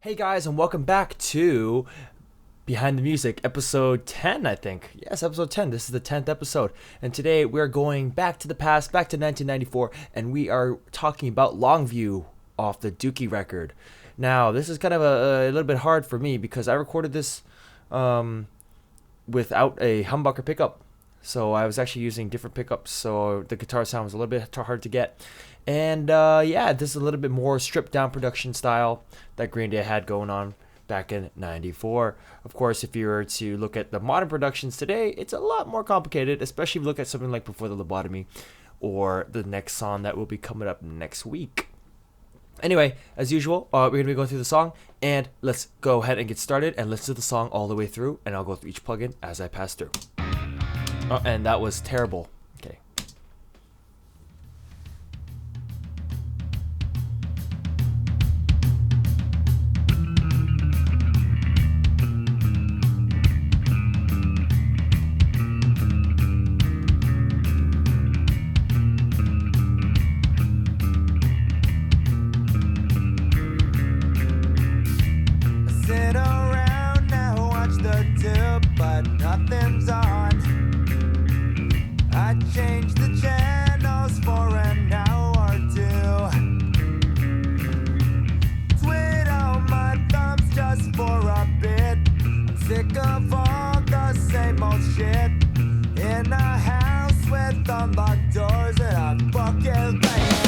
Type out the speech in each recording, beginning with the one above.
Hey guys, and welcome back to Behind the Music, episode 10, I think. Yes, episode 10. This is the 10th episode. And today we're going back to the past, back to 1994, and we are talking about Longview off the Dookie record. Now, this is kind of a little bit hard for me because I recorded this without a humbucker pickup. So I was actually using different pickups, so the guitar sound was a little bit hard to get. And this is a little bit more stripped down production style that Green Day had going on back in 94. Of course, if you were to look at the modern productions today, it's a lot more complicated, especially if you look at something like Before the Lobotomy or the next song that will be coming up next week. Anyway, as usual, we're going to be going through the song, and let's go ahead and get started and listen to the song all the way through, and I'll go through each plugin as I pass through. Oh, and that was terrible. Okay. Sit around now, watch the tube, but nothing's on. I changed the channels for an hour or two. Twiddle my thumbs just for a bit. I'm sick of all the same old shit. In a house with unlocked doors and a fucking light.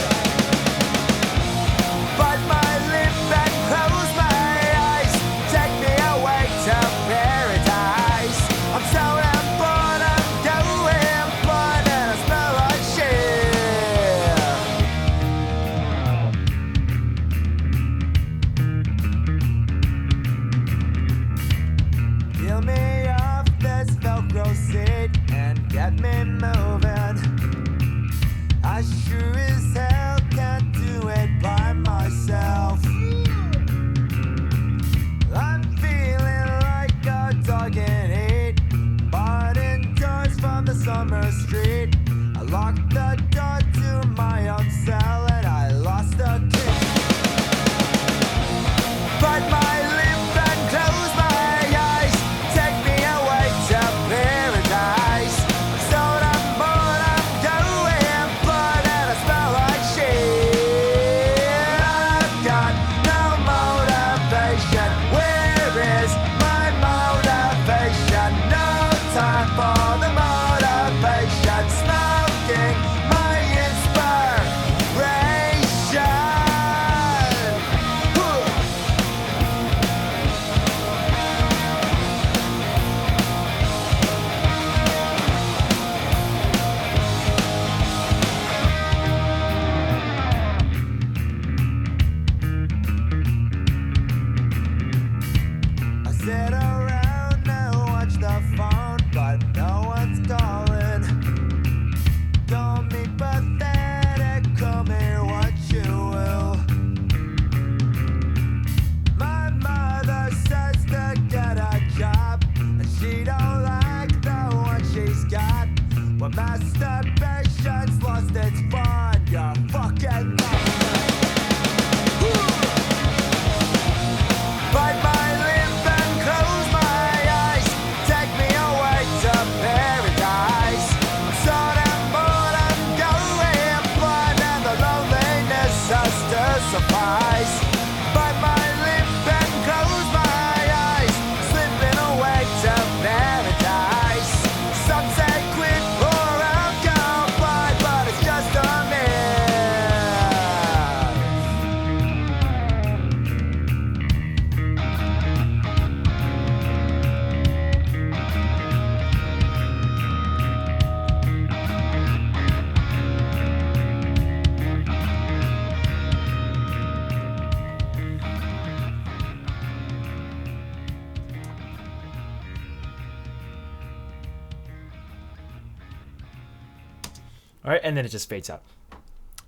Bite my lip and close my eyes. Take me away to paradise. I'm so damn bored, I'm going blind and I smell like shit. Peel me off this Velcro seat and get me moving. I sure as hell can't do it by myself. I'm feeling like a dog in heat, bought indoors from the summer street. I locked the door to my own cell and I lost the key. Bite my lip and close my eyes. Take me away to paradise. So I'm bored, I'm going blind and I smell like shit. I've got no motivation. Where is my motivation? No time for the motivation. Smoking my inspiration. I sit around and watch the phone, but no one's calling. Call me pathetic, call me what you will. My mother says to get a job, and she don't like the one she's got. When masturbation's lost its fun, you're fucking bite my lip and close my eyes. Take me away to paradise. I'm so damn bored, I'm going blind, and the loneliness has to suffice. Bite my lip and close my eyes. Slipping away to paradise. Some say quit or I'll go blind, but it's just a myth. All right, and then it just fades out.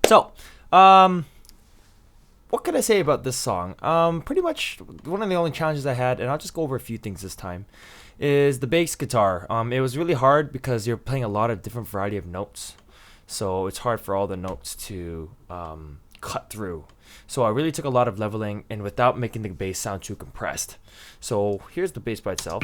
So, what can I say about this song? Pretty much one of the only challenges I had, and I'll just go over a few things this time, is the bass guitar. It was really hard because you're playing a lot of different variety of notes. So it's hard for all the notes to cut through. So I really took a lot of leveling and without making the bass sound too compressed. So here's the bass by itself.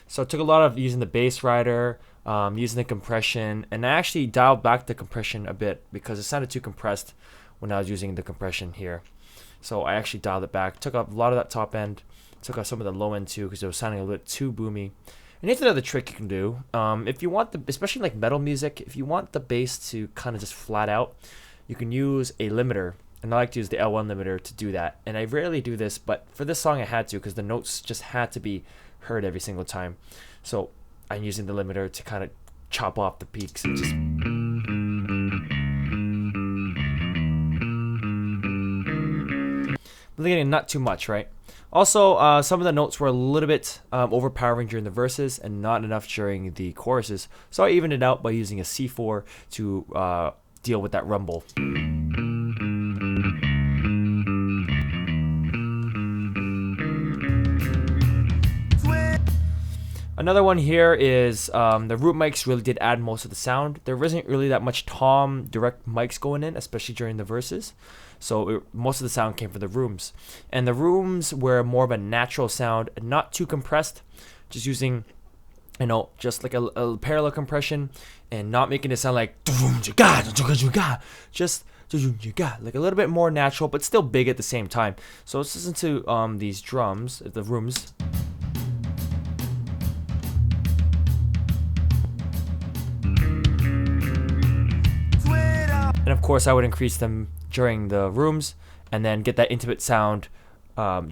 So I took a lot of using the bass rider, using the compression, and I actually dialed back the compression a bit because it sounded too compressed when I was using the compression here. So I actually dialed it back, took up a lot of that top end, took out some of the low end too because it was sounding a little bit too boomy. And here's another trick you can do. If you want especially like metal music, if you want the bass to kind of just flat out, you can use a limiter. And I like to use the L1 limiter to do that. And I rarely do this, but for this song I had to because the notes just had to be heard every single time. So I'm using the limiter to kind of chop off the peaks and just... But again, not too much, right? Also, some of the notes were a little bit overpowering during the verses and not enough during the choruses. So I evened it out by using a C4 to deal with that rumble. Another one here is the root mics really did add most of the sound. There isn't really that much tom direct mics going in, especially during the verses. So most of the sound came from the rooms. And the rooms were more of a natural sound, not too compressed. Just using, you know, just like a parallel compression and not making it sound like just like a little bit more natural, but still big at the same time. So let's listen to these drums, the rooms. And of course I would increase them during the rooms and then get that intimate sound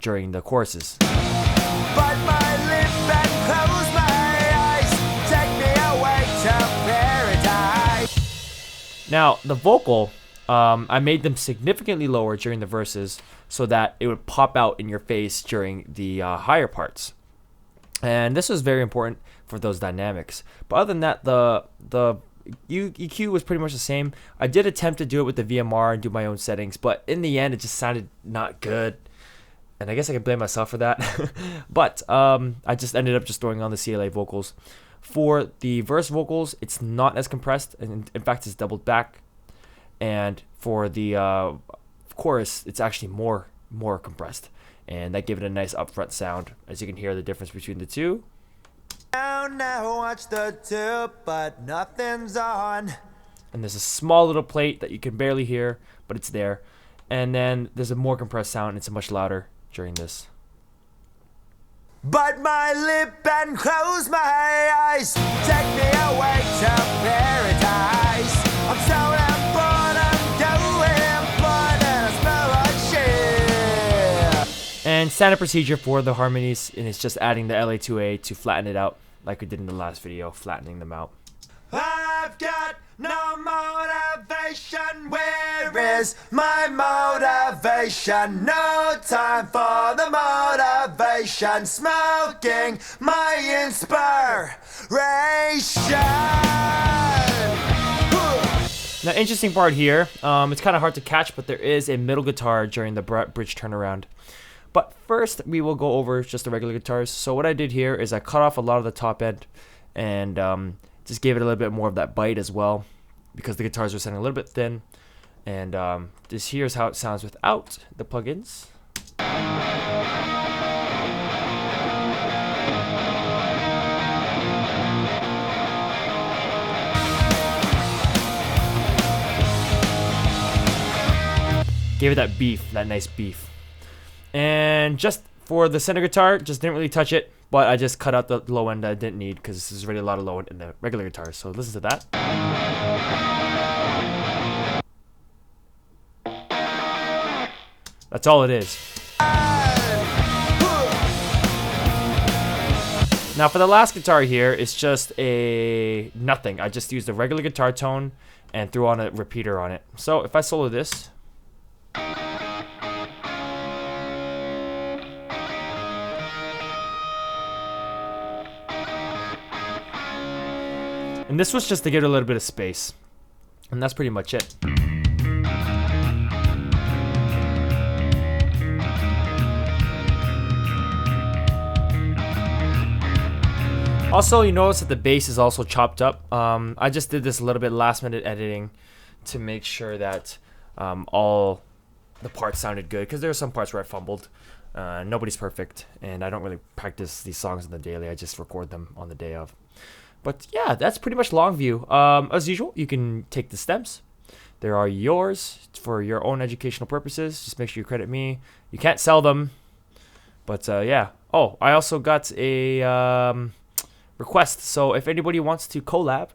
during the choruses. Bite my lip and close my eyes. Take me away to paradise. Now the vocal, I made them significantly lower during the verses so that it would pop out in your face during the higher parts. And this was very important for those dynamics. But other than that, the EQ was pretty much the same. I did attempt to do it with the VMR and do my own settings, but in the end it just sounded not good. And I guess I can blame myself for that. But I just ended up just throwing on the CLA vocals. For the verse vocals, it's not as compressed, and in fact it's doubled back. And for the chorus, it's actually more compressed. And that gave it a nice upfront sound. As you can hear the difference between the two. Now watch the tube, but nothing's on. And there's a small little plate that you can barely hear, but it's there. And then there's a more compressed sound, and it's much louder during this. Bite my lip and close my eyes. Take me away to paradise. I'm so damn bored, I'm going blind, and I smell like shit. And standard procedure for the harmonies, and it's just adding the LA2A to flatten it out, like we did in the last video, flattening them out. I've got no motivation. Where is my motivation? No time for the motivation. Smoking my inspiration. Now, interesting part here, it's kind of hard to catch, but there is a middle guitar during the bridge turnaround. But first, we will go over just the regular guitars. So what I did here is I cut off a lot of the top end and just gave it a little bit more of that bite as well because the guitars were sounding a little bit thin. And this here's how it sounds without the plugins. Gave it that beef, that nice beef. And just for the center guitar, just didn't really touch it, but I just cut out the low end that I didn't need because there's already a lot of low end in the regular guitars. So listen to that. That's all it is. Now for the last guitar here, it's just a nothing. I just used a regular guitar tone and threw on a repeater on it. So if I solo this. And this was just to give it a little bit of space. And that's pretty much it. Also, you notice that the bass is also chopped up. I just did this a little bit last minute editing to make sure that all the parts sounded good, because there are some parts where I fumbled. Nobody's perfect, and I don't really practice these songs on the daily. I just record them on the day of. But yeah, that's pretty much Longview. As usual, you can take the stems. They are yours for your own educational purposes. Just make sure you credit me. You can't sell them. But yeah. Oh, I also got a request. So if anybody wants to collab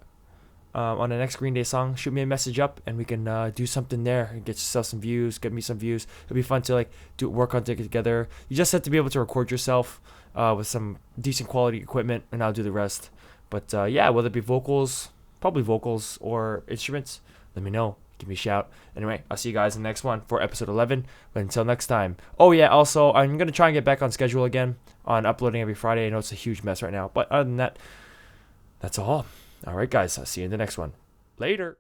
on the next Green Day song, shoot me a message up and we can do something there and get yourself some views, get me some views. It'll be fun to like work on it together. You just have to be able to record yourself with some decent quality equipment, and I'll do the rest. But yeah, whether it be vocals, probably vocals or instruments, let me know. Give me a shout. Anyway, I'll see you guys in the next one for episode 11. But until next time. Oh yeah, also, I'm going to try and get back on schedule again on uploading every Friday. I know it's a huge mess right now. But other than that, that's all. All right, guys. I'll see you in the next one. Later.